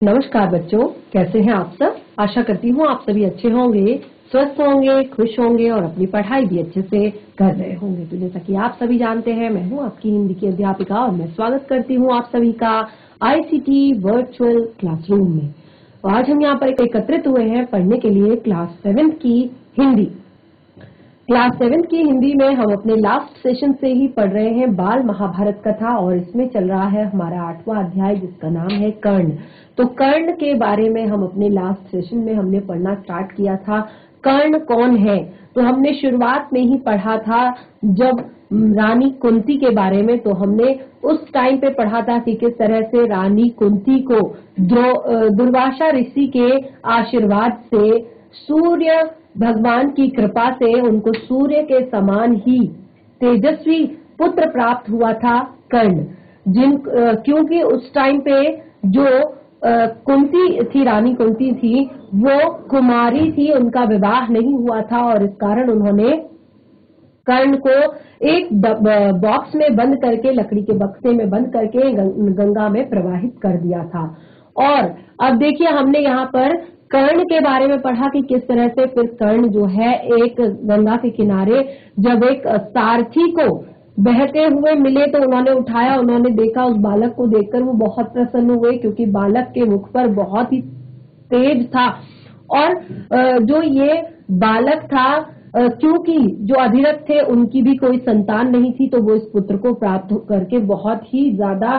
नमस्कार बच्चों, कैसे हैं आप सब। आशा करती हूँ आप सभी अच्छे होंगे, स्वस्थ होंगे, खुश होंगे और अपनी पढ़ाई भी अच्छे से कर रहे होंगे। तो जैसा कि आप सभी जानते हैं, मैं हूँ आपकी हिंदी की अध्यापिका और मैं स्वागत करती हूँ आप सभी का आईसीटी वर्चुअल क्लासरूम में। तो आज हम यहाँ पर एकत्रित हुए हैं पढ़ने के लिए क्लास 7 की हिंदी। क्लास 7 की हिंदी में हम अपने लास्ट सेशन से ही पढ़ रहे हैं बाल महाभारत कथा और इसमें चल रहा है हमारा 8वां अध्याय जिसका नाम है कर्ण। तो कर्ण के बारे में हम अपने लास्ट सेशन में हमने पढ़ना स्टार्ट किया था। कर्ण कौन है? तो हमने शुरुआत में ही पढ़ा था जब रानी कुंती के बारे में। तो हमने उस टाइम पे पढ़ा था कि किस तरह से रानी कुंती को दुर्वासा ऋषि के आशीर्वाद से, सूर्य भगवान की कृपा से उनको सूर्य के समान ही तेजस्वी पुत्र प्राप्त हुआ था कर्ण। क्योंकि उस टाइम पे जो कुंती थी, रानी कुंती थी, वो कुमारी थी, उनका विवाह नहीं हुआ था और इस कारण उन्होंने कर्ण को एक बॉक्स में बंद करके, लकड़ी के बक्से में बंद करके गंगा में प्रवाहित कर दिया था। और अब देखिए हमने यहाँ पर कर्ण के बारे में पढ़ा कि किस तरह से फिर कर्ण जो है एक गंगा के किनारे जब एक सारथी को बहते हुए मिले तो उन्होंने उठाया, उन्होंने देखा, उस बालक को देखकर वो बहुत प्रसन्न हुए क्योंकि बालक के मुख पर बहुत ही तेज था। और जो ये बालक था, क्योंकि जो अधिरथ थे उनकी भी कोई संतान नहीं थी, तो वो इस पुत्र को प्राप्त करके बहुत ही ज्यादा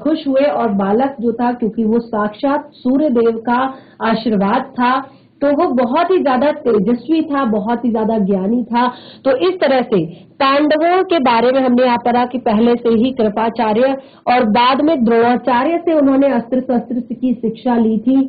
खुश हुए। और बालक जो था, क्योंकि वो साक्षात सूर्य देव का आशीर्वाद था, तो वो बहुत ही ज्यादा तेजस्वी था, बहुत ही ज्यादा ज्ञानी था। तो इस तरह से पांडवों के बारे में हमने यहाँ पढ़ा कि पहले से ही कृपाचार्य और बाद में द्रोणाचार्य से उन्होंने अस्त्र शस्त्र की शिक्षा ली थी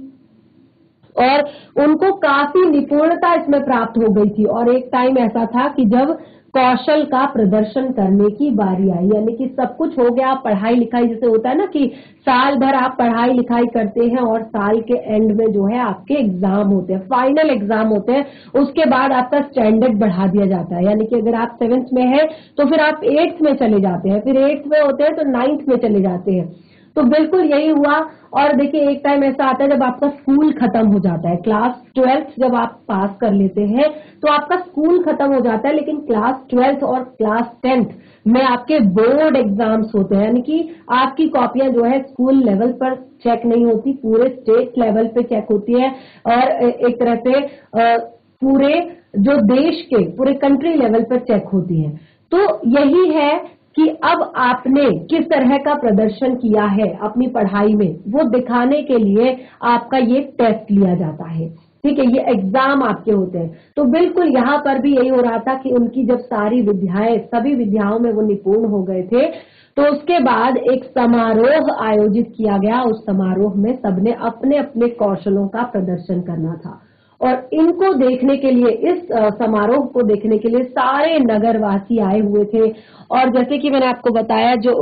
और उनको काफी निपुणता इसमें प्राप्त हो गई थी। और एक टाइम ऐसा था कि जब कौशल का प्रदर्शन करने की बारी आई, यानी कि सब कुछ हो गया, पढ़ाई लिखाई जैसे होता है ना कि साल भर आप पढ़ाई लिखाई करते हैं और साल के एंड में जो है आपके एग्जाम होते हैं, फाइनल एग्जाम होते हैं, उसके बाद आपका स्टैंडर्ड बढ़ा दिया जाता है। यानी कि अगर आप 7th में हैं तो फिर आप 8th में चले जाते हैं, फिर 8th में होते हैं तो 9th में चले जाते हैं। तो बिल्कुल यही हुआ। और देखिए एक टाइम ऐसा आता है जब आपका स्कूल खत्म हो जाता है, क्लास 12th जब आप पास कर लेते हैं तो आपका स्कूल खत्म हो जाता है, लेकिन क्लास 12th और क्लास 10th में आपके बोर्ड एग्जाम्स होते हैं। यानी कि आपकी कॉपियां जो है स्कूल लेवल पर चेक नहीं होती, पूरे स्टेट लेवल पे चेक होती है और एक तरह से पूरे जो देश के पूरे कंट्री लेवल पर चेक होती है। तो यही है कि अब आपने किस तरह का प्रदर्शन किया है अपनी पढ़ाई में, वो दिखाने के लिए आपका ये टेस्ट लिया जाता है। ठीक है, ये एग्जाम आपके होते हैं। तो बिल्कुल यहाँ पर भी यही हो रहा था कि उनकी जब सारी विद्याएं, सभी विद्याओं में वो निपुण हो गए थे, तो उसके बाद एक समारोह आयोजित किया गया। उस समारोह में सबने अपने अपने कौशलों का प्रदर्शन करना था और इनको देखने के लिए, इस समारोह को देखने के लिए सारे नगरवासी आए हुए थे। और जैसे कि मैंने आपको बताया, जो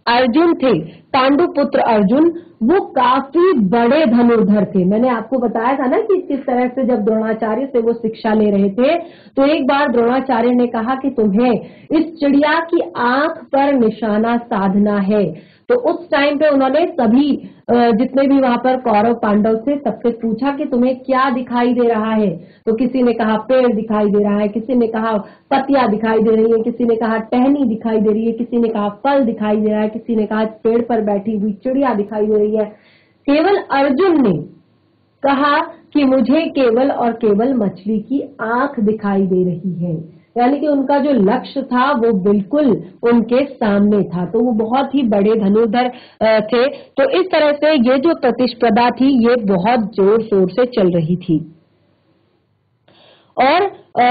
अर्जुन थे, पांडु पुत्र अर्जुन, वो काफी बड़े धनुर्धर थे। मैंने आपको बताया था ना कि किस तरह से जब द्रोणाचार्य से वो शिक्षा ले रहे थे, तो एक बार द्रोणाचार्य ने कहा कि तुम्हें इस चिड़िया की आंख पर निशाना साधना है। तो उस टाइम पे उन्होंने सभी जितने भी वहां पर कौरव पांडव थे सबसे पूछा कि तुम्हें क्या दिखाई दे रहा है। तो किसी ने कहा पेड़ दिखाई दे रहा है, किसी ने कहा पत्तियां दिखाई दे रही है, किसी ने कहा टहनी दिखाई दे रही है, किसी ने कहा फल दिखाई दे रहा है, किसी ने कहा पेड़ पर बैठी हुई चिड़िया दिखाई दे रही है। केवल अर्जुन ने कहा कि मुझे केवल और केवल मछली की आंख दिखाई दे रही है। यानी कि उनका जो लक्ष्य था वो बिल्कुल उनके सामने था। तो वो बहुत ही बड़े धनुर्धर थे। तो इस तरह से ये जो प्रतिस्पर्धा थी ये बहुत जोर शोर से चल रही थी। और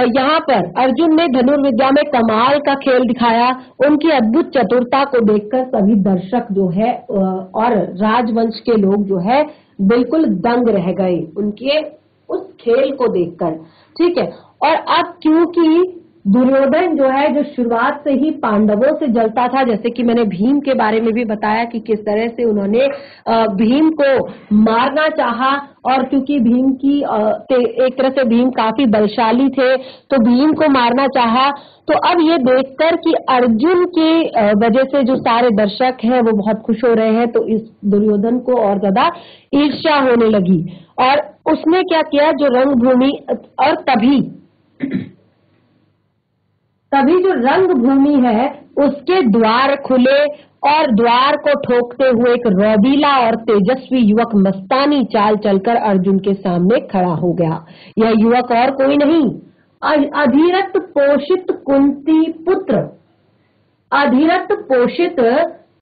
यहाँ पर अर्जुन ने धनुर्विद्या में कमाल का खेल दिखाया। उनकी अद्भुत चतुरता को देखकर सभी दर्शक जो है और राजवंश के लोग जो है बिल्कुल दंग रह गए उनके उस खेल को देखकर। ठीक है, और अब क्योंकि दुर्योधन जो है, जो शुरुआत से ही पांडवों से जलता था, जैसे कि मैंने भीम के बारे में भी बताया कि किस तरह से उन्होंने भीम को मारना चाहा, और क्योंकि भीम की एक तरह से भीम काफी बलशाली थे तो भीम को मारना चाहा। तो अब ये देखकर कि अर्जुन की वजह से जो सारे दर्शक हैं वो बहुत खुश हो रहे हैं, तो इस दुर्योधन को और ज्यादा ईर्ष्या होने लगी और उसने क्या किया, जो रंगभूमि, और तभी जो रंगभूमि है उसके द्वार खुले और द्वार को ठोकते हुए एक रौदीला और तेजस्वी युवक मस्तानी चाल चलकर अर्जुन के सामने खड़ा हो गया। यह युवक और कोई नहीं, अधीरथ पोषित कुंती पुत्र, अधीरथ पोषित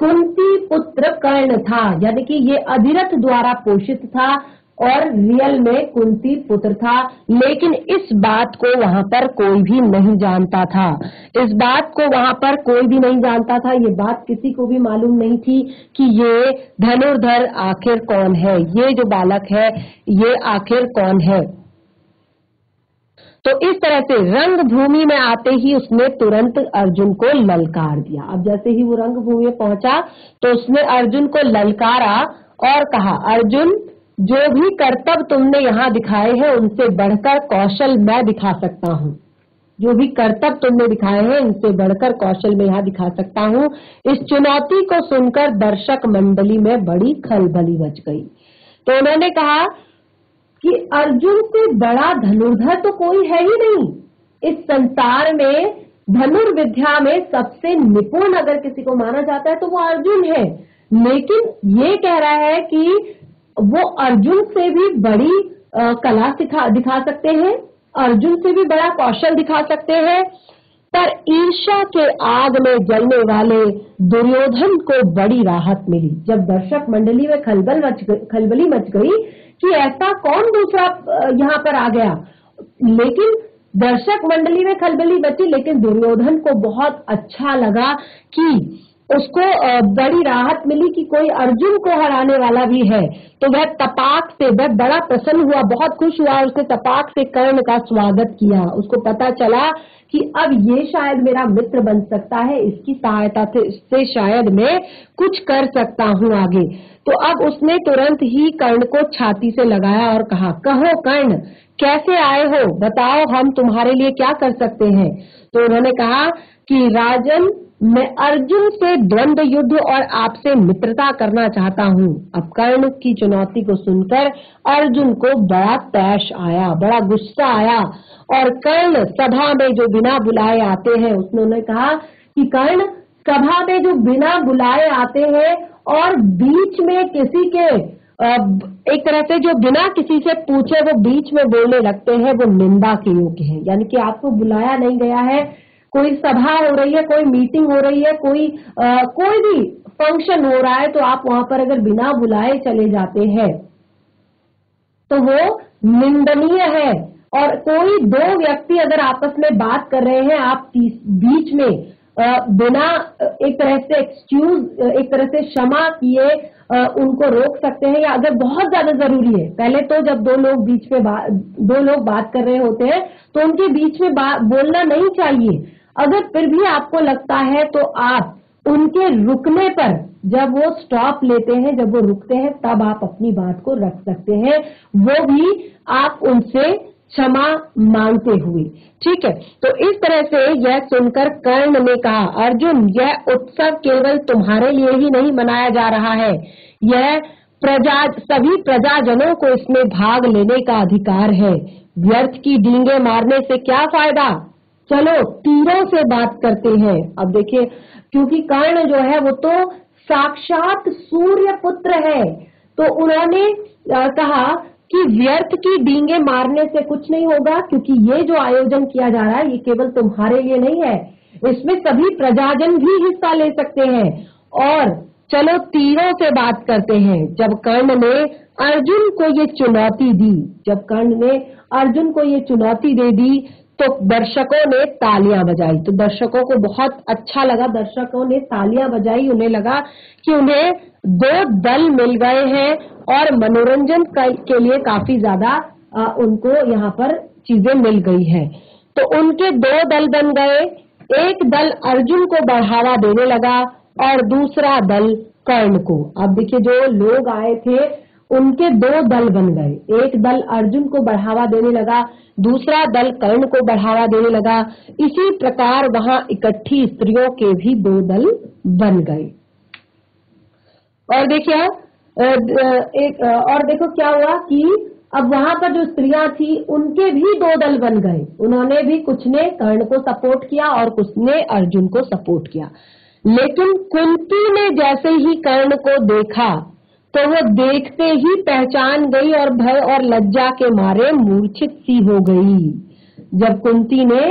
कुंती पुत्र कर्ण था। यानी कि ये अधीरथ द्वारा पोषित था और रियल में कुंती पुत्र था, लेकिन इस बात को वहां पर कोई भी नहीं जानता था। इस बात को वहां पर कोई भी नहीं जानता था, ये बात किसी को भी मालूम नहीं थी कि ये धनुर्धर आखिर कौन है, ये जो बालक है ये आखिर कौन है। तो इस तरह से रंगभूमि में आते ही उसने तुरंत अर्जुन को ललकार दिया। अब जैसे ही वो रंगभूमि में पहुंचा तो उसने अर्जुन को ललकारा और कहा, अर्जुन, जो भी करतब तुमने यहाँ दिखाए हैं उनसे बढ़कर कौशल मैं दिखा सकता हूँ। जो भी करतब तुमने दिखाए हैं इनसे बढ़कर कौशल मैं यहाँ दिखा सकता हूँ। इस चुनौती को सुनकर दर्शक मंडली में बड़ी खलबली मच गई। तो उन्होंने कहा कि अर्जुन से बड़ा धनुर्धर तो कोई है ही नहीं। इस संसार में धनुर्विद्या में सबसे निपुण अगर किसी को माना जाता है तो वो अर्जुन है, लेकिन ये कह रहा है कि वो अर्जुन से भी बड़ी कला दिखा सकते हैं, अर्जुन से भी बड़ा कौशल दिखा सकते हैं। पर ईर्ष्या के आग में जलने वाले दुर्योधन को बड़ी राहत मिली जब दर्शक मंडली में खलबली मच गई कि ऐसा कौन दूसरा यहाँ पर आ गया। लेकिन दर्शक मंडली में खलबली मची, लेकिन दुर्योधन को बहुत अच्छा लगा कि उसको बड़ी राहत मिली कि कोई अर्जुन को हराने वाला भी है। तो वह तपाक से, वह बड़ा प्रसन्न हुआ, बहुत खुश हुआ, उसने तपाक से कर्ण का स्वागत किया। उसको पता चला कि अब ये शायद मेरा मित्र बन सकता है, इसकी सहायता से शायद मैं कुछ कर सकता हूँ आगे। तो अब उसने तुरंत ही कर्ण को छाती से लगाया और कहा, कहो कर्ण, कैसे आए हो, बताओ हम तुम्हारे लिए क्या कर सकते हैं। तो उन्होंने कहा कि राजन, मैं अर्जुन से द्वंद्व युद्ध और आपसे मित्रता करना चाहता हूँ। अब कर्ण की चुनौती को सुनकर अर्जुन को बड़ा तैश आया, बड़ा गुस्सा आया और कर्ण सभा में जो बिना बुलाए आते हैं, उन्होंने कहा कि कर्ण, सभा में जो बिना बुलाए आते हैं और बीच में किसी के एक तरह से जो बिना किसी से पूछे वो बीच में बोलने लगते हैं, वो निंदा के योग्य है। यानी कि आपको बुलाया नहीं गया है, कोई सभा हो रही है, कोई मीटिंग हो रही है, कोई भी फंक्शन हो रहा है, तो आप वहां पर अगर बिना बुलाए चले जाते हैं तो वो निंदनीय है। और कोई दो व्यक्ति अगर आपस में बात कर रहे हैं, आप बीच में बिना एक तरह से एक तरह से क्षमा किए उनको रोक सकते हैं, या अगर बहुत ज्यादा जरूरी है, पहले तो जब दो लोग बात कर रहे होते हैं तो उनके बीच में बोलना नहीं चाहिए। अगर फिर भी आपको लगता है तो आप उनके रुकने पर, जब वो स्टॉप लेते हैं, जब वो रुकते हैं, तब आप अपनी बात को रख सकते हैं, वो भी आप उनसे क्षमा मांगते हुए। ठीक है, तो इस तरह से यह सुनकर कर्ण ने कहा, अर्जुन, यह उत्सव केवल तुम्हारे लिए ही नहीं मनाया जा रहा है, यह सभी प्रजाजनों को इसमें भाग लेने का अधिकार है। व्यर्थ की डींगे मारने से क्या फायदा, चलो तीरों से बात करते हैं। अब देखिए, क्योंकि कर्ण जो है वो तो साक्षात सूर्य पुत्र है, तो उन्होंने कहा कि व्यर्थ की डींगे मारने से कुछ नहीं होगा, क्योंकि ये जो आयोजन किया जा रहा है ये केवल तुम्हारे लिए नहीं है, इसमें सभी प्रजाजन भी हिस्सा ले सकते हैं। और चलो तीरों से बात करते हैं। जब कर्ण ने अर्जुन को ये चुनौती दी, जब कर्ण ने अर्जुन को ये चुनौती दे दी, तो दर्शकों ने तालियां बजाई। तो दर्शकों को बहुत अच्छा लगा, दर्शकों ने तालियां बजाई, उन्हें लगा कि उन्हें दो दल मिल गए हैं और मनोरंजन के लिए काफी ज्यादा उनको यहाँ पर चीजें मिल गई है। तो उनके दो दल बन गए। एक दल अर्जुन को बढ़ावा देने लगा और दूसरा दल कर्ण को। अब देखिए, जो लोग आए थे उनके दो दल बन गए। एक दल अर्जुन को बढ़ावा देने लगा, दूसरा दल कर्ण को बढ़ावा देने लगा। इसी प्रकार वहां इकट्ठी स्त्रियों के भी दो दल बन गए। और देखिए और देखो क्या हुआ कि अब वहां पर जो स्त्रियां थी उनके भी दो दल बन गए। उन्होंने भी, कुछ ने कर्ण को सपोर्ट किया और कुछ ने अर्जुन को सपोर्ट किया। लेकिन कुंती ने जैसे ही कर्ण को देखा तो वो देखते ही पहचान गई और भय और लज्जा के मारे मूर्छित सी हो गई। जब कुंती ने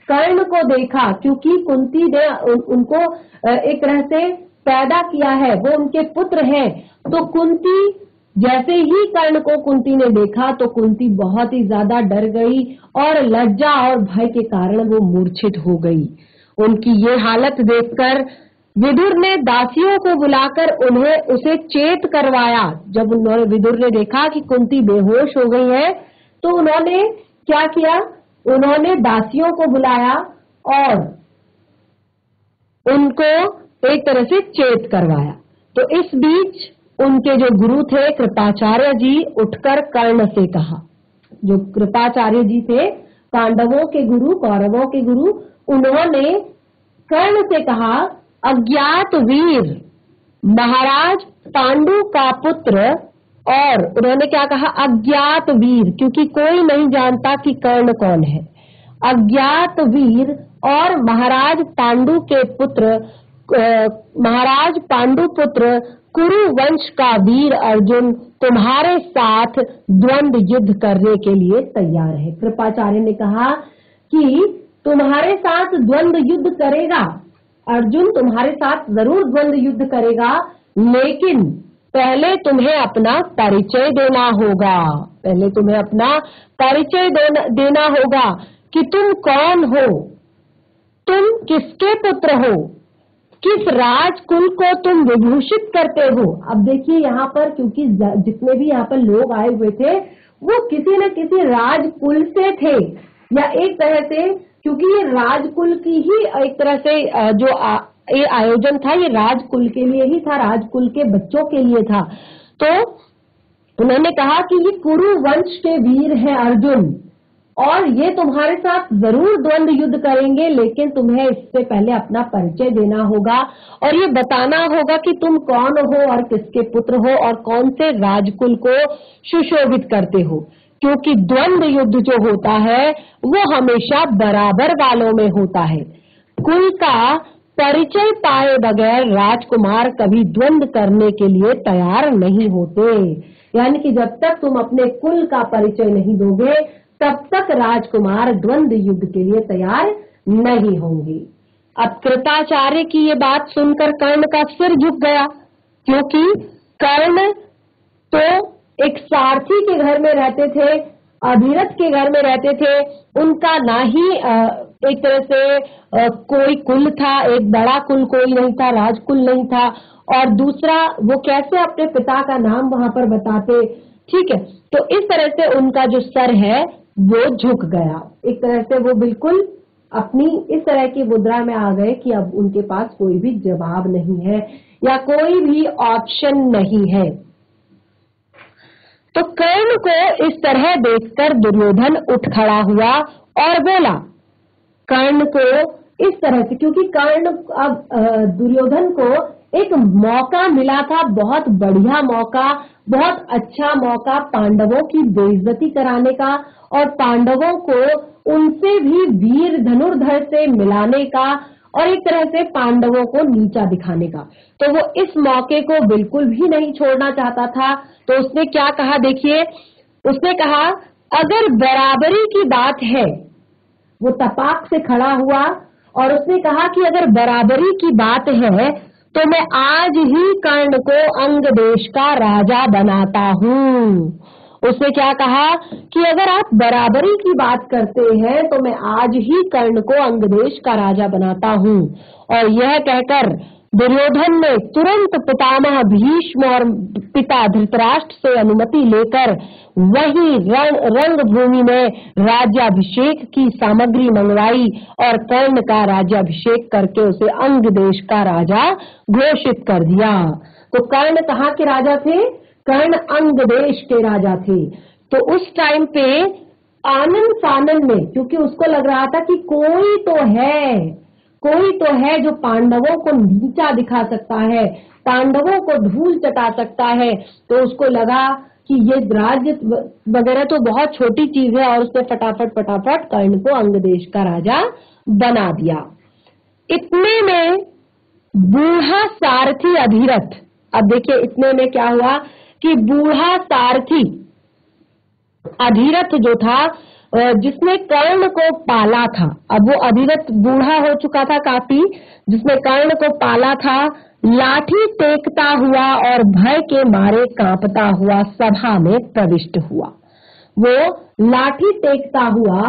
कर्ण को देखा, क्योंकि कुंती ने उनको एक तरह से पैदा किया है, वो उनके पुत्र हैं, तो कुंती जैसे ही कर्ण को कुंती ने देखा तो कुंती बहुत ही ज्यादा डर गई और लज्जा और भय के कारण वो मूर्छित हो गई। उनकी ये हालत देखकर विदुर ने दासियों को बुलाकर उसे चेत करवाया। जब विदुर ने देखा कि कुंती बेहोश हो गई है तो उन्होंने क्या किया, उन्होंने दासियों को बुलाया और उनको एक तरह से चेत करवाया। तो इस बीच उनके जो गुरु थे कृपाचार्य जी, उठकर कर्ण से कहा। जो कृपाचार्य जी थे, पांडवों के गुरु, कौरवों के गुरु, उन्होंने कर्ण से कहा, अज्ञात वीर महाराज पांडु का पुत्र। और उन्होंने क्या कहा, अज्ञात वीर, क्योंकि कोई नहीं जानता कि कर्ण कौन है। अज्ञात वीर और महाराज पांडु के पुत्र, महाराज पांडु पुत्र कुरु वंश का वीर अर्जुन तुम्हारे साथ द्वंद्व युद्ध करने के लिए तैयार है। कृपाचार्य ने कहा कि तुम्हारे साथ द्वंद्व युद्ध करेगा अर्जुन, तुम्हारे साथ जरूर द्वंद्व युद्ध करेगा, लेकिन पहले तुम्हें अपना परिचय देना होगा। पहले तुम्हें अपना परिचय देना होगा कि तुम कौन हो, तुम किसके पुत्र हो, किस राजकुल को तुम विभूषित करते हो। अब देखिए यहाँ पर, क्योंकि जितने भी यहाँ पर लोग आए हुए थे वो किसी न किसी राजकुल से थे, या एक तरह से, क्योंकि ये राजकुल की ही एक तरह से जो ये आयोजन था, ये राजकुल के लिए ही था, राजकुल के बच्चों के लिए था। तो उन्होंने कहा कि ये कुरु वंश के वीर हैं अर्जुन, और ये तुम्हारे साथ जरूर द्वंद्व युद्ध करेंगे, लेकिन तुम्हें इससे पहले अपना परिचय देना होगा और ये बताना होगा कि तुम कौन हो और किसके पुत्र हो और कौन से राजकुल को सुशोभित करते हो। क्योंकि द्वंद्व युद्ध जो होता है वो हमेशा बराबर वालों में होता है। कुल का परिचय पाए बगैर राजकुमार कभी द्वंद्व करने के लिए तैयार नहीं होते। यानी कि जब तक तुम अपने कुल का परिचय नहीं दोगे तब तक राजकुमार द्वंद्व युद्ध के लिए तैयार नहीं होंगे। अब कृपाचार्य की ये बात सुनकर कर्ण का सिर झुक गया, क्योंकि कर्ण तो एक सारथी के घर में रहते थे, अभिरथ के घर में रहते थे। उनका ना ही एक तरह से कोई कुल था, एक बड़ा कुल कोई नहीं था, राजकुल नहीं था, और दूसरा वो कैसे अपने पिता का नाम वहां पर बताते। ठीक है, तो इस तरह से उनका जो सर है वो झुक गया। एक तरह से वो बिल्कुल अपनी इस तरह की मुद्रा में आ गए कि अब उनके पास कोई भी जवाब नहीं है या कोई भी ऑप्शन नहीं है। तो कर्ण को इस तरह देखकर दुर्योधन उठ खड़ा हुआ और बोला, कर्ण को इस तरह से, क्योंकि कर्ण अब दुर्योधन को एक मौका मिला था, बहुत बढ़िया मौका, बहुत अच्छा मौका पांडवों की बेइज्जती कराने का और पांडवों को उनसे भी वीर धनुर्धर से मिलाने का और एक तरह से पांडवों को नीचा दिखाने का। तो वो इस मौके को बिल्कुल भी नहीं छोड़ना चाहता था। तो उसने क्या कहा, देखिए, उसने कहा अगर बराबरी की बात है, वो तपाक से खड़ा हुआ और उसने कहा कि अगर बराबरी की बात है तो मैं आज ही कर्ण को अंग देश का राजा बनाता हूँ। उसने क्या कहा कि अगर आप बराबरी की बात करते हैं तो मैं आज ही कर्ण को अंग देश का राजा बनाता हूँ। और यह कहकर दुर्योधन ने तुरंत पितामह भीष्म और पिता धृतराष्ट्र से अनुमति लेकर वही रंगभूमि में राज्याभिषेक की सामग्री मंगवाई और कर्ण का राज्याभिषेक करके उसे अंग देश का राजा घोषित कर दिया। तो कर्ण कहाँ के राजा थे? कर्ण अंग देश के राजा थे। तो उस टाइम पे आनंद फानन में, क्योंकि उसको लग रहा था कि कोई तो है जो पांडवों को नीचा दिखा सकता है, पांडवों को धूल चटा सकता है, तो उसको लगा कि ये राज्य वगैरह तो बहुत छोटी चीज है और उसने फटाफट कर्ण को अंग देश का राजा बना दिया। इतने में बूढ़ा सारथी अधिरथ, अब देखिए इतने में क्या हुआ कि बूढ़ा सारथी अधिरथ जो था, जिसने कर्ण को पाला था, अब वो अधिरथ बूढ़ा हो चुका था काफी, जिसने कर्ण को पाला था, लाठी टेकता हुआ और भय के मारे कांपता हुआ सभा में प्रविष्ट हुआ। वो लाठी टेकता हुआ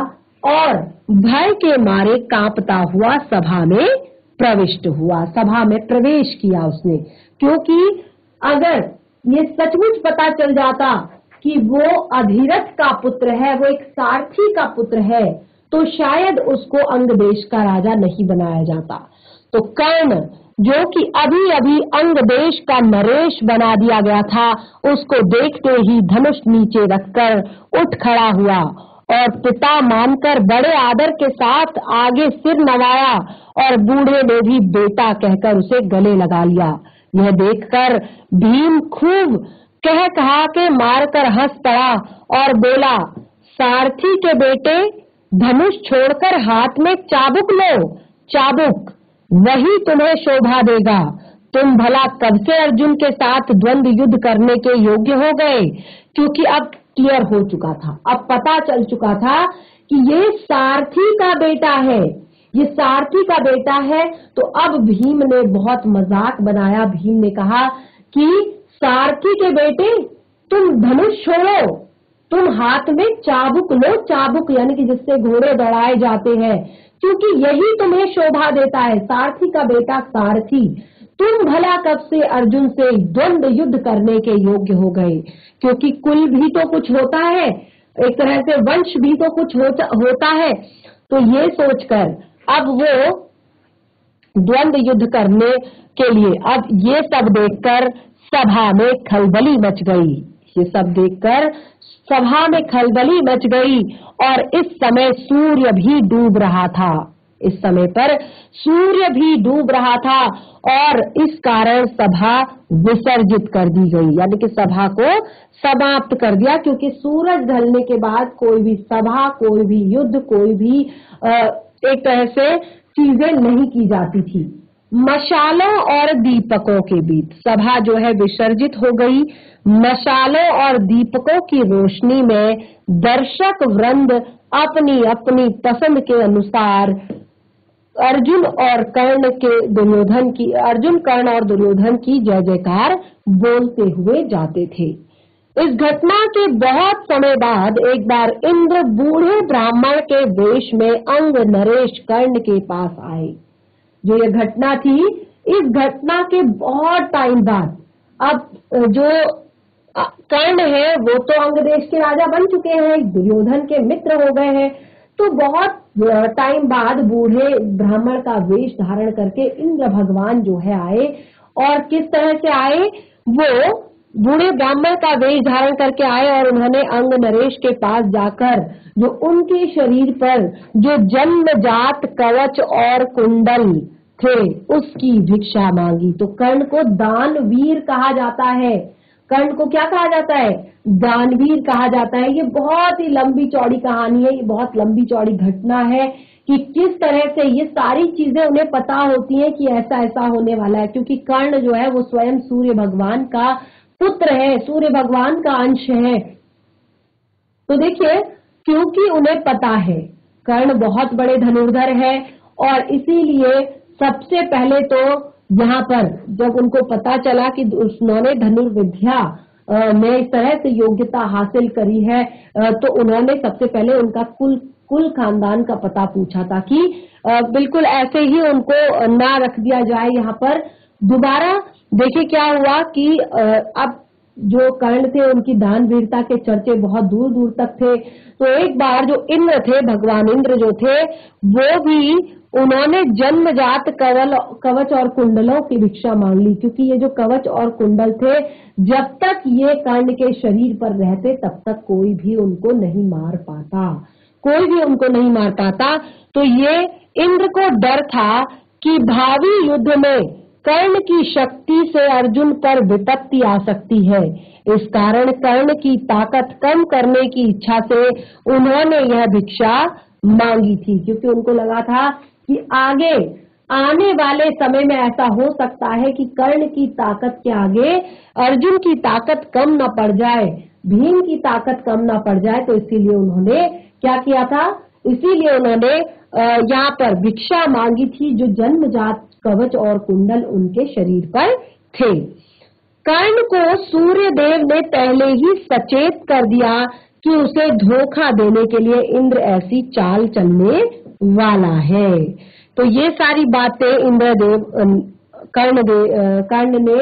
और भय के मारे कांपता हुआ सभा में प्रविष्ट हुआ, सभा में प्रवेश किया उसने। क्योंकि अगर ये सचमुच पता चल जाता कि वो अधिरथ का पुत्र है, वो एक सारथी का पुत्र है, तो शायद उसको अंग देश का राजा नहीं बनाया जाता। तो कर्ण जो कि अभी अभी अंग देश का नरेश बना दिया गया था, उसको देखते ही धनुष नीचे रखकर उठ खड़ा हुआ और पिता मानकर बड़े आदर के साथ आगे सिर नवाया और बूढ़े ने भी बेटा कहकर उसे गले लगा लिया। यह देखकर भीम खूब कहा के मारकर हंस पड़ा और बोला, सारथी के बेटे, धनुष छोड़कर हाथ में चाबुक लो, चाबुक वही तुम्हें शोभा देगा। तुम भला कब से अर्जुन के साथ द्वंद्व युद्ध करने के योग्य हो गए? क्योंकि अब क्लियर हो चुका था, अब पता चल चुका था कि ये सारथी का बेटा है, ये सारथी का बेटा है। तो अब भीम ने बहुत मजाक बनाया। भीम ने कहा कि सारथी के बेटे, तुम धनुष छोड़ो, तुम हाथ में चाबुक लो, चाबुक यानी कि जिससे घोड़े दौड़ाए जाते हैं, क्योंकि यही तुम्हें शोभा देता है। सारथी का बेटा सारथी, तुम भला कब से अर्जुन से द्वंद्व युद्ध करने के योग्य हो गए? क्योंकि कुल भी तो कुछ होता है, एक तरह से वंश भी तो कुछ होता है। तो ये सोचकर अब वो द्वंद्व युद्ध करने के लिए, अब ये सब देखकर सभा में खलबली मच गई। ये सब देखकर सभा में खलबली मच गई और इस समय सूर्य भी डूब रहा था। इस समय पर सूर्य भी डूब रहा था और इस कारण सभा विसर्जित कर दी गई, यानी कि सभा को समाप्त कर दिया। क्योंकि सूरज ढलने के बाद कोई भी सभा, कोई भी युद्ध, कोई भी एक तरह से चीजें नहीं की जाती थी। मशालों और दीपकों के बीच सभा जो है विसर्जित हो गई। मशालों और दीपकों की रोशनी में दर्शक वृंद अपनी अपनी पसंद के अनुसार अर्जुन कर्ण और दुर्योधन की जय जयकार बोलते हुए जाते थे। इस घटना के बहुत समय बाद एक बार इंद्र बूढ़े ब्राह्मण के वेश में अंग नरेश कर्ण के पास आए। जो ये घटना थी, इस घटना के बहुत टाइम बाद अब जो कर्ण है वो तो अंग देश के राजा बन चुके हैं, दुर्योधन के मित्र हो गए हैं। तो बहुत टाइम बाद बूढ़े ब्राह्मण का वेश धारण करके इंद्र भगवान जो है आए। और किस तरह से आए? वो बूढ़े ब्राह्मण का वेश धारण करके आए और उन्होंने अंग नरेश के पास जाकर जो उनके शरीर पर जो जन्मजात कवच और कुंडल थे उसकी भिक्षा मांगी। तो कर्ण को दानवीर कहा जाता है। कर्ण को क्या कहा जाता है? दानवीर कहा जाता है। ये बहुत ही लंबी चौड़ी कहानी है, ये बहुत लंबी चौड़ी घटना है कि किस तरह से ये सारी चीजें उन्हें पता होती हैं कि ऐसा ऐसा होने वाला है। क्योंकि कर्ण जो है वो स्वयं सूर्य भगवान का पुत्र है, सूर्य भगवान का अंश है। तो देखिए, क्योंकि उन्हें पता है कर्ण बहुत बड़े धनुर्धर है और इसीलिए सबसे पहले तो यहाँ पर जब उनको पता चला कि उन्होंने धनुर्विद्या में इस तरह से योग्यता हासिल करी है, तो उन्होंने सबसे पहले उनका कुल खानदान का पता पूछा था कि बिल्कुल ऐसे ही उनको ना रख दिया जाए यहाँ पर। दोबारा देखिए क्या हुआ कि अब जो कर्ण थे उनकी दान वीरता के चर्चे बहुत दूर दूर तक थे। तो एक बार जो इंद्र थे, भगवान इंद्र जो थे, वो भी उन्होंने जन्मजात कवच और कुंडलों की भिक्षा मांग ली, क्योंकि ये जो कवच और कुंडल थे, जब तक ये कर्ण के शरीर पर रहते तब तक कोई भी उनको नहीं मार पाता, कोई भी उनको नहीं मार पाता। तो ये इंद्र को डर था कि भावी युद्ध में कर्ण की शक्ति से अर्जुन पर विपत्ति आ सकती है। इस कारण कर्ण की ताकत कम करने की इच्छा से उन्होंने यह भिक्षा मांगी थी, क्योंकि उनको लगा था कि आगे आने वाले समय में ऐसा हो सकता है कि कर्ण की ताकत के आगे अर्जुन की ताकत कम न पड़ जाए, भीम की ताकत कम न पड़ जाए। तो इसीलिए उन्होंने क्या किया था, इसीलिए उन्होंने यहाँ पर भिक्षा मांगी थी, जो जन्मजात कवच और कुंडल उनके शरीर पर थे। कर्ण को सूर्य देव ने पहले ही सचेत कर दिया कि उसे धोखा देने के लिए इंद्र ऐसी चाल चलने वाला है। तो ये सारी बातें इंद्रदेव कर्ण ने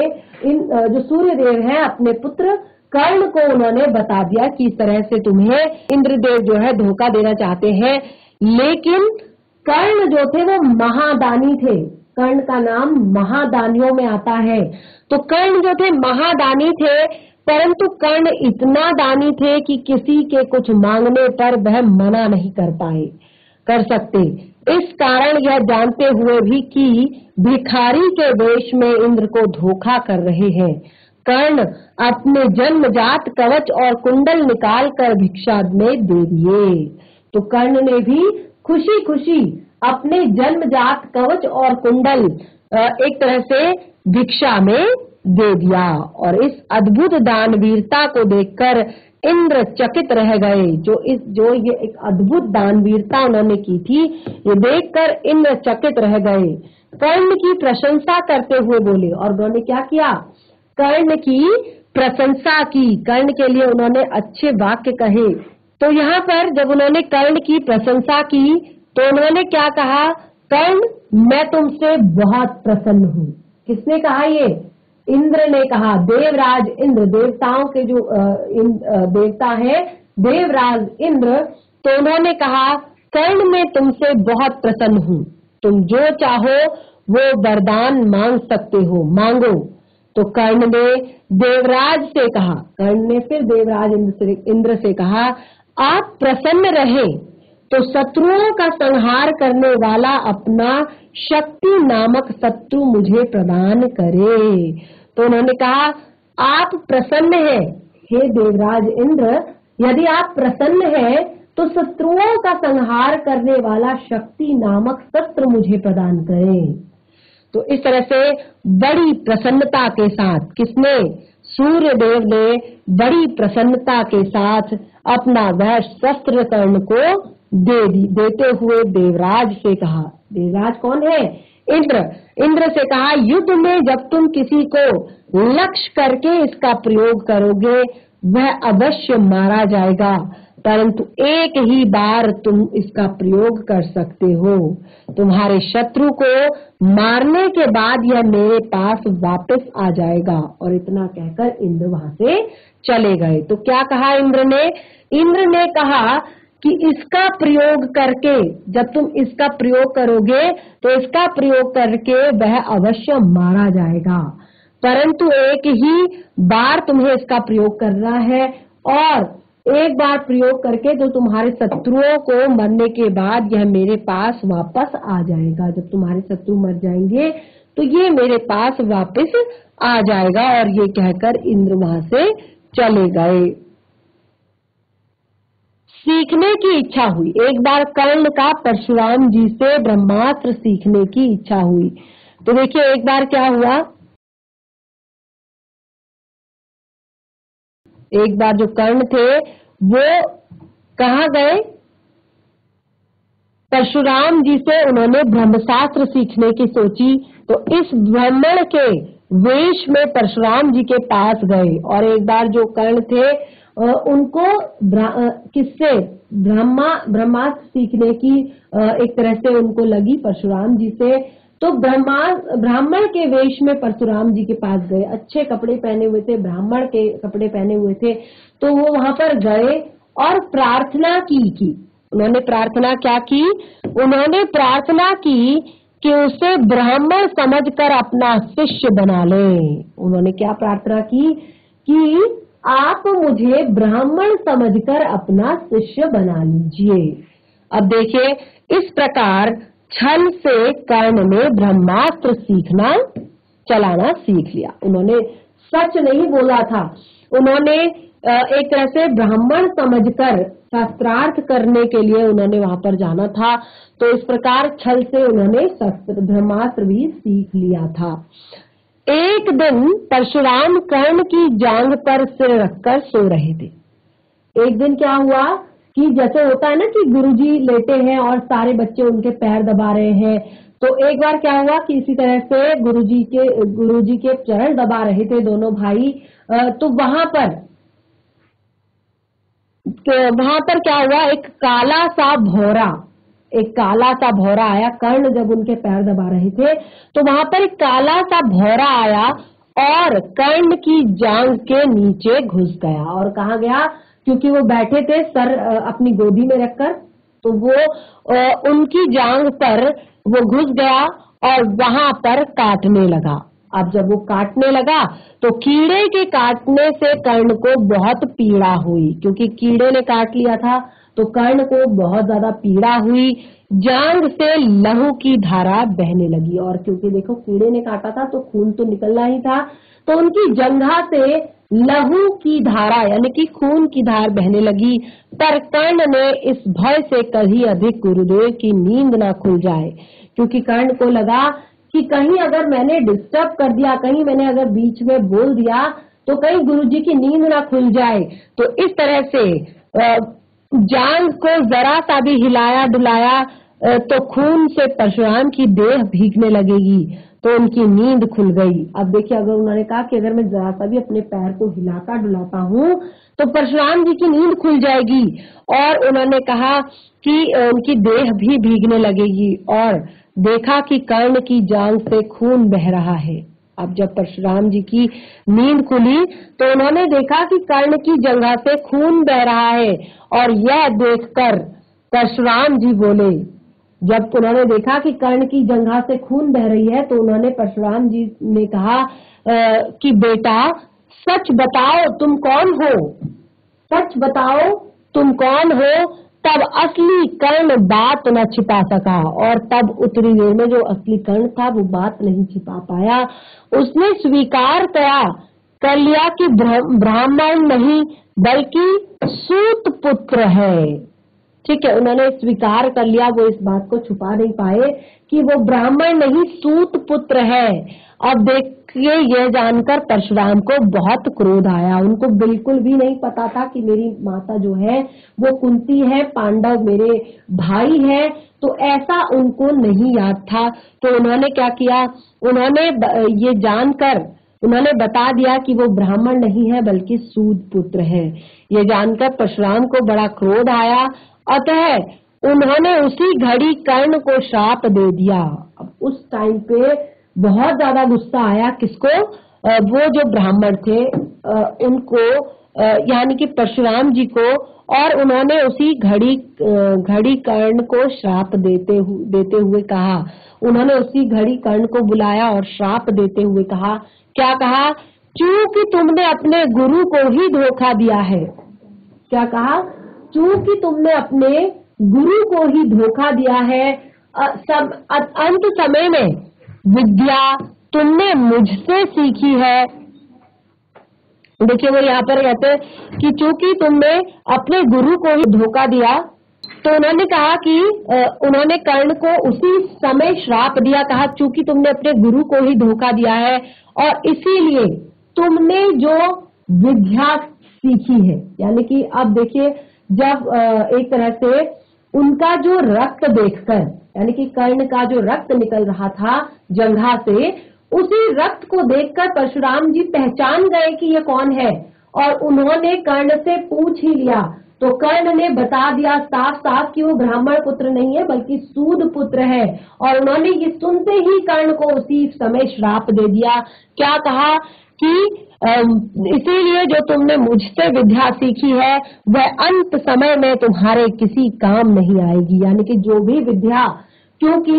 जो सूर्य देव है अपने पुत्र कर्ण को उन्होंने बता दिया कि इस तरह से तुम्हें इंद्रदेव जो है धोखा देना चाहते हैं। लेकिन कर्ण जो थे वो महादानी थे, कर्ण का नाम महादानियों में आता है। तो कर्ण जो थे महादानी थे, परंतु कर्ण इतना दानी थे कि किसी के कुछ मांगने पर वह मना नहीं कर सकते। इस कारण यह जानते हुए भी कि भिखारी के वेश में इंद्र को धोखा कर रहे हैं, कर्ण अपने जन्मजात कवच और कुंडल निकाल कर भिक्षा में दे दिए। तो कर्ण ने भी खुशी खुशी अपने जन्मजात कवच और कुंडल एक तरह से भिक्षा में दे दिया। और इस अद्भुत दानवीरता को देखकर इंद्र चकित रह गए। जो ये एक अद्भुत दानवीरता उन्होंने की थी, ये देखकर इंद्र चकित रह गए। कर्ण की प्रशंसा करते हुए बोले, और उन्होंने क्या किया, कर्ण की प्रशंसा की, कर्ण के लिए उन्होंने अच्छे वाक्य कहे। तो यहाँ पर जब उन्होंने कर्ण की प्रशंसा की तो उन्होंने क्या कहा, कर्ण मैं तुमसे बहुत प्रसन्न हूँ। किसने कहा, ये इंद्र ने कहा। देवराज इंद्र, देवताओं के जो देवता है देवराज इंद्र, तो उन्होंने कहा कर्ण मैं तुमसे बहुत प्रसन्न हूँ, तुम जो चाहो वो वरदान मांग सकते हो, मांगो। तो कर्ण ने देवराज से कहा, कर्ण ने फिर देवराज इंद्र से कहा, आप प्रसन्न रहे तो शत्रुओं का संहार करने वाला अपना शक्ति नामक शत्रु मुझे प्रदान करे। तो उन्होंने कहा आप प्रसन्न हैं हे देवराज इंद्र, यदि आप प्रसन्न हैं तो शत्रुओं का संहार करने वाला शक्ति नामक शस्त्र मुझे प्रदान करें। तो इस तरह से बड़ी प्रसन्नता के साथ, किसने, सूर्य देव ने बड़ी प्रसन्नता के साथ अपना वह शस्त्र कर्ण को देते हुए देवराज से कहा। देवराज कौन है, इंद्र। इंद्र से कहा युद्ध में जब तुम किसी को लक्ष्य करके इसका प्रयोग करोगे वह अवश्य मारा जाएगा, परंतु एक ही बार तुम इसका प्रयोग कर सकते हो। तुम्हारे शत्रु को मारने के बाद यह मेरे पास वापस आ जाएगा। और इतना कहकर इंद्र वहां से चले गए। तो क्या कहा इंद्र ने, इंद्र ने कहा कि इसका प्रयोग करके, जब तुम इसका प्रयोग करोगे तो इसका प्रयोग करके वह अवश्य मारा जाएगा, परंतु एक ही बार तुम्हें इसका प्रयोग करना है। और एक बार प्रयोग करके जो तुम्हारे शत्रुओं को मरने के बाद यह मेरे पास वापस आ जाएगा। जब तुम्हारे शत्रु मर जाएंगे तो ये मेरे पास वापस आ जाएगा। और ये कहकर इंद्र वहां से चले गए। सीखने की इच्छा हुई। एक बार कर्ण का परशुराम जी से ब्रह्मास्त्र सीखने की इच्छा हुई। तो देखिए एक बार क्या हुआ, एक बार जो कर्ण थे वो कहाँ गए, परशुराम जी से उन्होंने ब्रह्मशास्त्र सीखने की सोची। तो इस ब्राह्मण के वेश में परशुराम जी के पास गए। और एक बार जो कर्ण थे उनको किससे, ब्रह्मास्त्र सीखने की एक तरह से उनको लगी परशुराम जी से। तो ब्राह्मण के वेश में परशुराम जी के पास गए, अच्छे कपड़े पहने हुए थे, ब्राह्मण के कपड़े पहने हुए थे। तो वो वहां पर गए और प्रार्थना की। उन्होंने प्रार्थना क्या की? उन्होंने प्रार्थना की कि उसे ब्राह्मण समझकर अपना शिष्य बना ले। उन्होंने क्या प्रार्थना की कि आप मुझे ब्राह्मण समझकर अपना शिष्य बना लीजिए। अब देखिए, इस प्रकार छल से कर्ण ने ब्रह्मास्त्र चलाना सीख लिया। उन्होंने सच नहीं बोला था, उन्होंने एक तरह से ब्राह्मण समझकर शास्त्रार्थ करने के लिए उन्होंने वहां पर जाना था। तो इस प्रकार छल से उन्होंने ब्रह्मास्त्र भी सीख लिया था। एक दिन परशुराम कर्ण की जांघ पर सिर रखकर सो रहे थे। एक दिन क्या हुआ कि जैसे होता है ना कि गुरुजी लेटे हैं और सारे बच्चे उनके पैर दबा रहे हैं, तो एक बार क्या हुआ कि इसी तरह से गुरुजी के चरण दबा रहे थे दोनों भाई। तो वहां पर क्या हुआ, एक काला सा भौरा आया। कर्ण जब उनके पैर दबा रहे थे तो वहां पर एक काला सा भौरा आया और कर्ण की जांघ के नीचे घुस गया। और कहाँ गया? क्योंकि वो बैठे थे सर अपनी गोदी में रखकर, तो वो उनकी जांघ पर वो घुस गया और वहां पर काटने लगा। अब जब वो काटने लगा तो कीड़े के काटने से कर्ण को बहुत पीड़ा हुई, क्योंकि कीड़े ने काट लिया था तो कर्ण को बहुत ज्यादा पीड़ा हुई। जांघ से लहू की धारा बहने लगी, और क्योंकि देखो कीड़े ने काटा था तो खून तो निकलना ही था, तो उनकी जंघा से लहू की धारा यानी कि खून की धार बहने लगी। पर कर्ण ने इस भय से कहीं अधिक गुरुदेव की नींद ना खुल जाए, क्योंकि कर्ण को लगा कि कहीं अगर मैंने डिस्टर्ब कर दिया, कहीं मैंने अगर बीच में बोल दिया तो कहीं गुरुजी की नींद ना खुल जाए। तो इस तरह से जांघ को जरा सा भी हिलाया डुलाया तो खून से परशुराम की देह भीगने लगेगी, तो उनकी नींद खुल गई। अब देखिए, अगर उन्होंने कहा कि अगर मैं जरा सा भी अपने पैर को हिलाता डुलाता हूँ तो परशुराम जी की नींद खुल जाएगी, और उन्होंने कहा कि उनकी देह भी भीगने लगेगी, और देखा कि कर्ण की जांघ से खून बह रहा है। अब जब परशुराम जी की नींद खुली तो उन्होंने देखा कि कर्ण की जंघा से खून बह रहा है, और यह देखकर परशुराम जी बोले। जब उन्होंने देखा कि कर्ण की जंघा से खून बह रही है तो उन्होंने परशुराम जी ने कहा कि बेटा सच बताओ तुम कौन हो, सच बताओ तुम कौन हो। तब असली कर्ण बात न छिपा सका, और तब उतनी देर में जो असली कर्ण था वो बात नहीं छिपा पाया। उसने स्वीकार कर लिया कि ब्राह्मण नहीं बल्कि सूत पुत्र है। ठीक है, उन्होंने स्वीकार कर लिया, वो इस बात को छुपा नहीं पाए कि वो ब्राह्मण नहीं सूत पुत्र है। अब देखिए, यह जानकर परशुराम को बहुत क्रोध आया। उनको बिल्कुल भी नहीं पता था कि मेरी माता जो है वो कुंती है, पांडव मेरे भाई है, तो ऐसा उनको नहीं याद था। तो उन्होंने क्या किया, उन्होंने ये जानकर उन्होंने बता दिया कि वो ब्राह्मण नहीं है बल्कि सूत पुत्र है। ये जानकर परशुराम को बड़ा क्रोध आया, अतः उन्होंने उसी घड़ी कर्ण को श्राप दे दिया। अब उस टाइम पे बहुत ज्यादा गुस्सा आया किसको? वो जो ब्राह्मण थे उनको, यानी कि परशुराम जी को, और उन्होंने उसी घड़ी कर्ण को श्राप देते हुए कहा। उन्होंने उसी घड़ी कर्ण को बुलाया और श्राप देते हुए कहा, क्या कहा? क्योंकि तुमने अपने गुरु को ही धोखा दिया है। क्या कहा? क्योंकि तुमने अपने गुरु को ही धोखा दिया है। अंत समय में विद्या तुमने मुझसे सीखी है। देखिए, वो यहाँ पर कहते हैं कि चूंकि तुमने अपने गुरु को ही धोखा दिया, तो उन्होंने कहा कि उन्होंने कर्ण को उसी समय श्राप दिया। कहा चूंकि तुमने अपने गुरु को ही धोखा दिया है और इसीलिए तुमने जो विद्या सीखी है, यानी कि अब देखिए, जब एक तरह से उनका जो रक्त देखकर, यानी कि कर्ण का जो रक्त निकल रहा था जंघा से, उसी रक्त को देखकर परशुराम जी पहचान गए कि ये कौन है, और उन्होंने कर्ण से पूछ ही लिया तो कर्ण ने बता दिया साफ साफ कि वो ब्राह्मण पुत्र नहीं है बल्कि सूद पुत्र है। और उन्होंने ये सुनते ही कर्ण को उसी समय श्राप दे दिया। क्या कहा कि इसीलिए जो तुमने मुझसे विद्या सीखी है वह अंत समय में तुम्हारे किसी काम नहीं आएगी। यानी कि जो भी विद्या, क्योंकि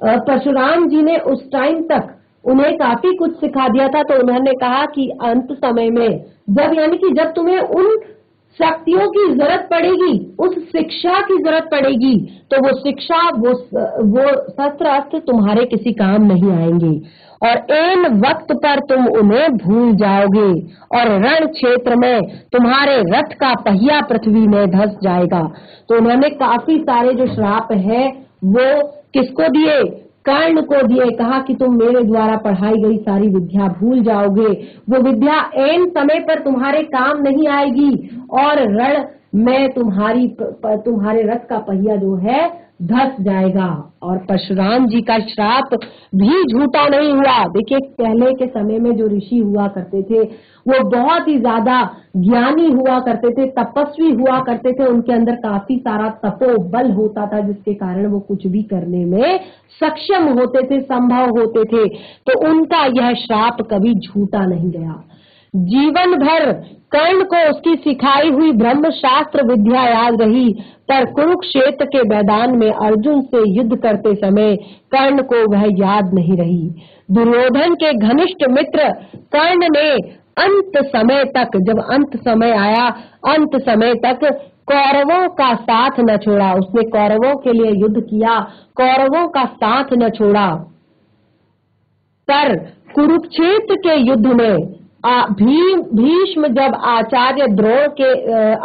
परशुराम जी ने उस टाइम तक उन्हें काफी कुछ सिखा दिया था, तो उन्होंने कहा कि अंत समय में जब, यानी कि जब तुम्हें उन शक्तियों की जरूरत पड़ेगी, उस शिक्षा की जरूरत पड़ेगी, तो वो शिक्षा, वो शस्त्र अस्त्र तुम्हारे किसी काम नहीं आएंगे और एन वक्त पर तुम उन्हें भूल जाओगे और रण क्षेत्र में तुम्हारे रथ का पहिया पृथ्वी में धंस जाएगा। तो उन्होंने काफी सारे जो श्राप है वो किसको दिए? कर्ण को दिए। कहा कि तुम मेरे द्वारा पढ़ाई गई सारी विद्या भूल जाओगे, वो विद्या एन समय पर तुम्हारे काम नहीं आएगी और रण में तुम्हारे रथ का पहिया जो है धस जाएगा। और परशुराम जी का श्राप भी झूठा नहीं हुआ। देखिए, पहले के समय में जो ऋषि हुआ करते थे वो बहुत ही ज्यादा ज्ञानी हुआ करते थे, तपस्वी हुआ करते थे, उनके अंदर काफी सारा तपोबल होता था जिसके कारण वो कुछ भी करने में सक्षम होते थे, संभव होते थे। तो उनका यह श्राप कभी झूठा नहीं गया। जीवन भर कर्ण को उसकी सिखाई हुई ब्रह्म शास्त्र विद्या याद रही, पर कुरुक्षेत्र के मैदान में अर्जुन से युद्ध करते समय कर्ण को वह याद नहीं रही। दुर्योधन के घनिष्ठ मित्र कर्ण ने अंत समय तक, जब अंत समय आया, अंत समय तक कौरवों का साथ न छोड़ा। उसने कौरवों के लिए युद्ध किया, कौरवों का साथ न छोड़ा। पर कुरुक्षेत्र के युद्ध में भीष्म जब आचार्य द्रोण के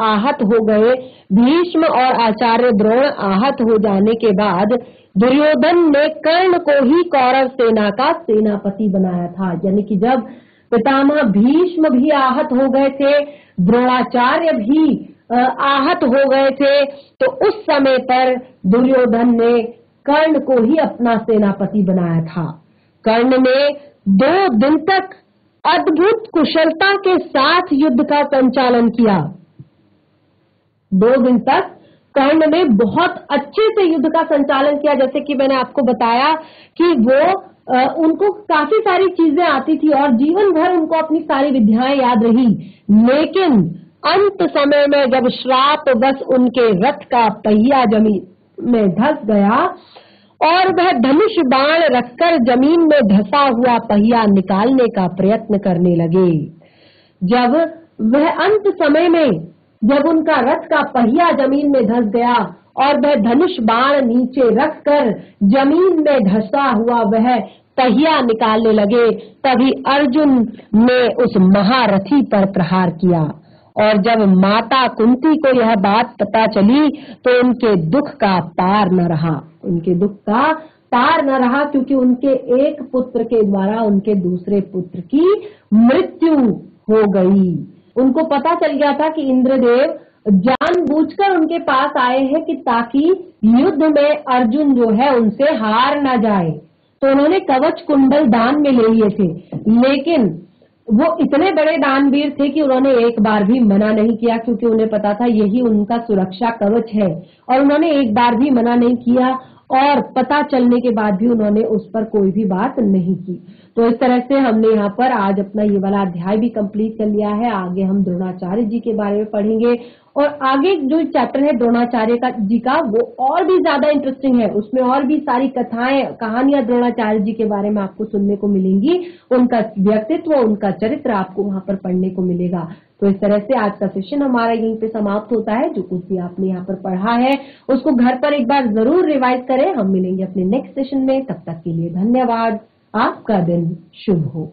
आहत हो गए, भीष्म और आचार्य द्रोण आहत हो जाने के बाद दुर्योधन ने कर्ण को ही कौरव सेना का सेनापति बनाया था। यानी कि जब पितामह भीष्म भी आहत हो गए थे, द्रोणाचार्य भी आहत हो गए थे, तो उस समय पर दुर्योधन ने कर्ण को ही अपना सेनापति बनाया था। कर्ण ने 2 दिन तक अद्भुत कुशलता के साथ युद्ध का संचालन किया। 2 दिन तक कर्ण ने बहुत अच्छे से युद्ध का संचालन किया। जैसे कि मैंने आपको बताया कि वो उनको काफी सारी चीजें आती थी और जीवन भर उनको अपनी सारी विद्याएं याद रही। लेकिन अंत समय में जब श्राप बस उनके रथ का पहिया जमीन में धंस गया और वह धनुष बाण रखकर जमीन में धंसा हुआ पहिया निकालने का प्रयत्न करने लगे, जब वह अंत समय में जब उनका रथ का पहिया जमीन में धंस गया और वह धनुष बाण नीचे रखकर जमीन में धंसा हुआ वह पहिया निकालने लगे, तभी अर्जुन ने उस महारथी पर प्रहार किया। और जब माता कुंती को यह बात पता चली तो उनके दुख का पार न रहा, उनके दुख का पार न रहा, क्योंकि उनके एक पुत्र के द्वारा उनके दूसरे पुत्र की मृत्यु हो गई। उनको पता चल गया था कि इंद्रदेव जानबूझकर उनके पास आए हैं कि ताकि युद्ध में अर्जुन जो है उनसे हार न जाए। तो उन्होंने कवच कुंडल दान में ले लिए थे, लेकिन वो इतने बड़े दानवीर थे कि उन्होंने एक बार भी मना नहीं किया, क्योंकि उन्हें पता था यही उनका सुरक्षा कवच है। और उन्होंने एक बार भी मना नहीं किया और पता चलने के बाद भी उन्होंने उस पर कोई भी बात नहीं की। तो इस तरह से हमने यहाँ पर आज अपना ये वाला अध्याय भी कंप्लीट कर लिया है। आगे हम द्रोणाचार्य जी के बारे में पढ़ेंगे और आगे जो चैप्टर है द्रोणाचार्य जी का वो और भी ज्यादा इंटरेस्टिंग है। उसमें और भी सारी कथाएं, कहानियां द्रोणाचार्य जी के बारे में आपको सुनने को मिलेंगी। उनका व्यक्तित्व, उनका चरित्र आपको वहां पर पढ़ने को मिलेगा। तो इस तरह से आज का सेशन हमारा यहीं पे समाप्त होता है। जो कुछ भी आपने यहाँ पर पढ़ा है उसको घर पर एक बार जरूर रिवाइज करें। हम मिलेंगे अपने नेक्स्ट सेशन में, तब तक के लिए धन्यवाद। आपका दिन शुभ हो।